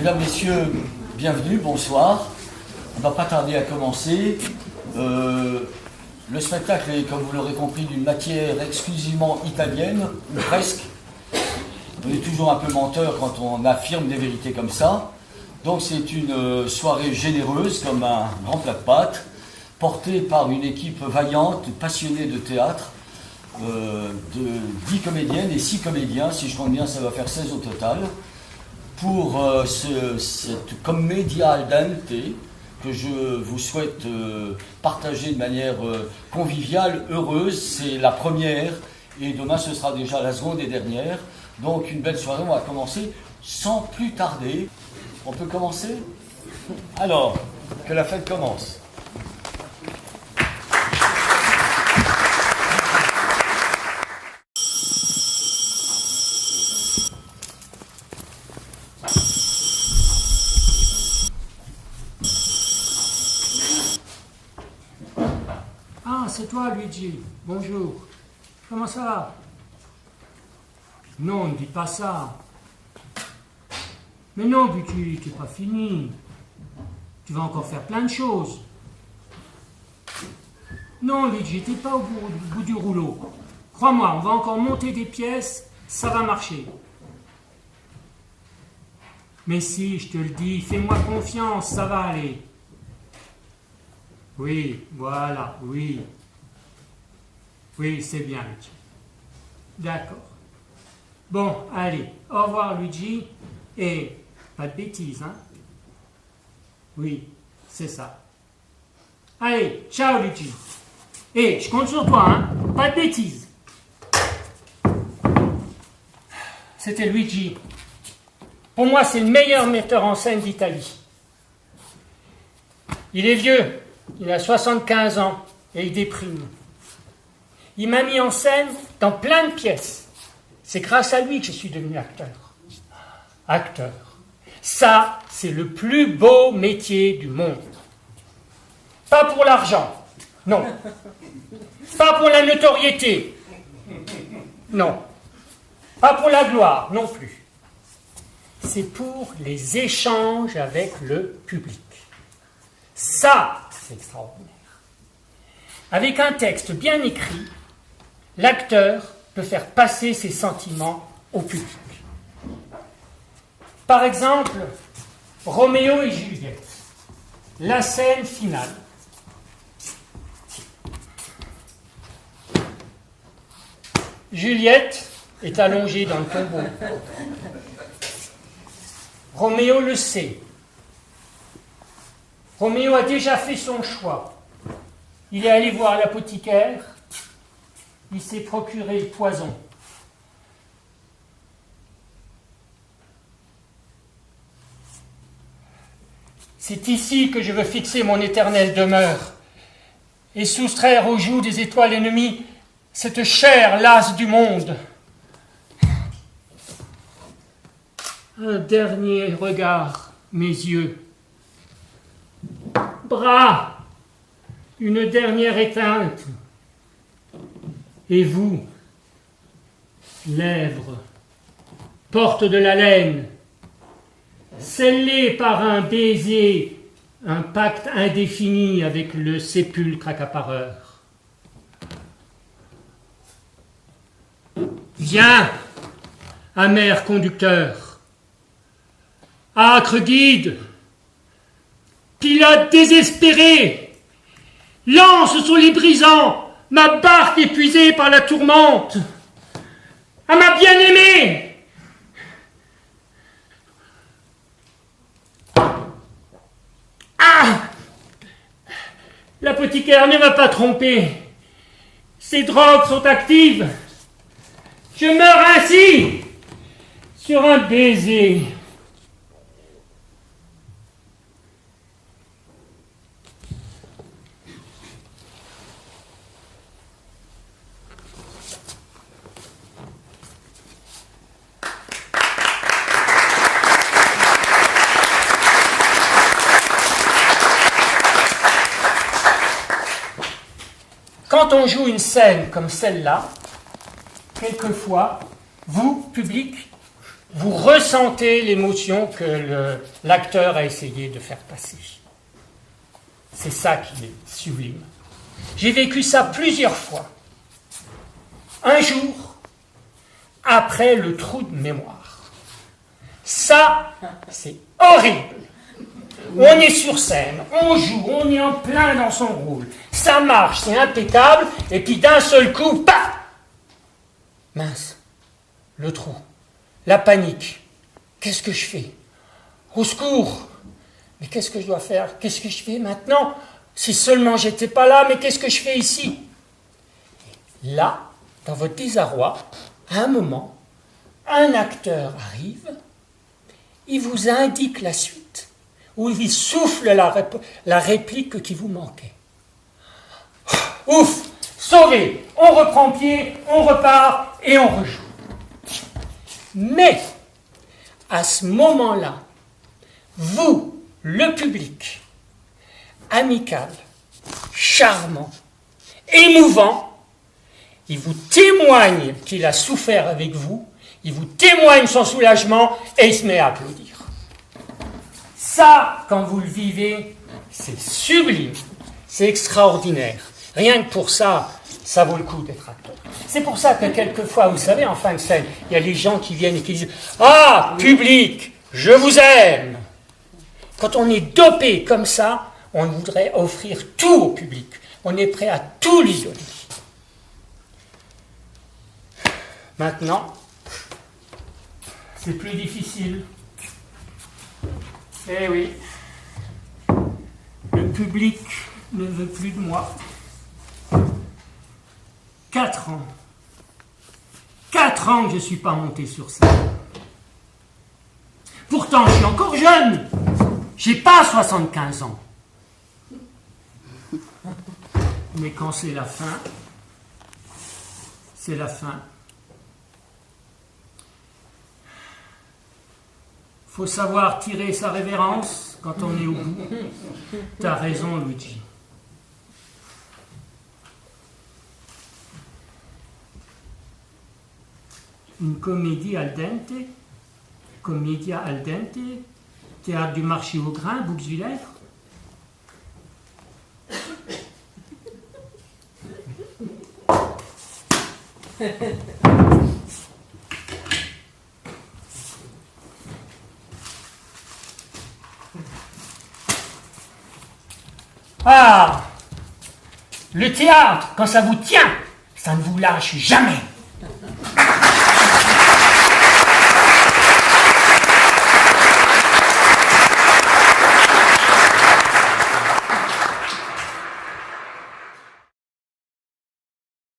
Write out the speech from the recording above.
Mesdames, Messieurs, bienvenue, bonsoir. On ne va pas tarder à commencer. Le spectacle est, comme vous l'aurez compris, d'une matière exclusivement italienne, ou presque. On est toujours un peu menteur quand on affirme des vérités comme ça. Donc c'est une soirée généreuse, comme un grand plat de pâtes, portée par une équipe vaillante, passionnée de théâtre, de 10 comédiennes et 6 comédiens, si je compte bien ça va faire 16 au total, pour cette commedia al dente que je vous souhaite partager de manière conviviale, heureuse. C'est la première et demain ce sera déjà la seconde et dernière. Donc une belle soirée, on va commencer sans plus tarder. On peut commencer ? Alors, que la fête commence. Ah, c'est toi, Luigi. Bonjour. Comment ça va? Non, ne dis pas ça. Mais non, Luigi, tu n'es pas fini. Tu vas encore faire plein de choses. Non, Luigi, tu n'es pas au bout du rouleau. Crois-moi, on va encore monter des pièces, ça va marcher. Mais si, je te le dis, fais-moi confiance, ça va aller. Oui, voilà, oui. Oui, c'est bien, Luigi. D'accord. Bon, allez, au revoir, Luigi. Et pas de bêtises, hein? Oui, c'est ça. Allez, ciao, Luigi. Et je compte sur toi, hein? Pas de bêtises. C'était Luigi. Pour moi, c'est le meilleur metteur en scène d'Italie. Il est vieux. Il a 75 ans et il déprime. Il m'a mis en scène dans plein de pièces. C'est grâce à lui que je suis devenu acteur. Acteur. Ça, c'est le plus beau métier du monde. Pas pour l'argent. Non. Pas pour la notoriété. Non. Pas pour la gloire. Non plus. C'est pour les échanges avec le public. Ça, c'est extraordinaire. Avec un texte bien écrit, l'acteur peut faire passer ses sentiments au public. Par exemple, Roméo et Juliette, la scène finale. Juliette est allongée dans le tombeau. Roméo le sait. Roméo a déjà fait son choix. Il est allé voir l'apothicaire. Il s'est procuré le poison. C'est ici que je veux fixer mon éternelle demeure et soustraire aux joues des étoiles ennemies cette chair lasse du monde. Un dernier regard, mes yeux. Bras, une dernière éteinte. Et vous, lèvres, porte de la laine, scellées par un baiser, un pacte indéfini avec le sépulcre accapareur. Viens, amer conducteur, âcre guide, pilote désespéré, lance sur les brisants ma barque épuisée par la tourmente, à ma bien-aimée. Ah! L'apothicaire ne m'a pas trompé. Ces drogues sont actives. Je meurs ainsi, sur un baiser. Quand on joue une scène comme celle-là, quelquefois, vous, public, vous ressentez l'émotion que l'acteur a essayé de faire passer. C'est ça qui est sublime. J'ai vécu ça plusieurs fois. Un jour, après le trou de mémoire. Ça, c'est horrible. On est sur scène, on joue, on est en plein dans son rôle. Ça marche, c'est impeccable, et puis d'un seul coup, paf! Mince, le trou, la panique. Qu'est-ce que je fais? Au secours! Mais qu'est-ce que je dois faire? Qu'est-ce que je fais maintenant? Si seulement j'étais pas là, mais qu'est-ce que je fais ici? Là, dans votre désarroi, à un moment, un acteur arrive, il vous indique la suite, ou il souffle la réplique qui vous manquait. Ouf! Sauvé! On reprend pied, on repart et on rejoue. Mais, à ce moment-là, vous, le public, amical, charmant, émouvant, il vous témoigne qu'il a souffert avec vous, il vous témoigne son soulagement et il se met à applaudir. Ça, quand vous le vivez, c'est sublime, c'est extraordinaire. Rien que pour ça, ça vaut le coup d'être acteur. C'est pour ça que quelquefois, vous savez, en fin de scène, il y a les gens qui viennent et qui disent « Ah, public, je vous aime !» Quand on est dopé comme ça, on voudrait offrir tout au public. On est prêt à tout lui donner. Maintenant, c'est plus difficile. Eh oui, le public ne veut plus de moi. 4 ans. 4 ans que je ne suis pas monté sur scène. Pourtant, je suis encore jeune. J'ai pas 75 ans. Mais quand c'est la fin, c'est la fin. Faut savoir tirer sa révérence quand on est au bout. T'as raison, Luigi. Une comédie al dente, Commedia al dente, Théâtre du Marché au Grain, Bouxwiller. Ah, le théâtre, quand ça vous tient, ça ne vous lâche jamais.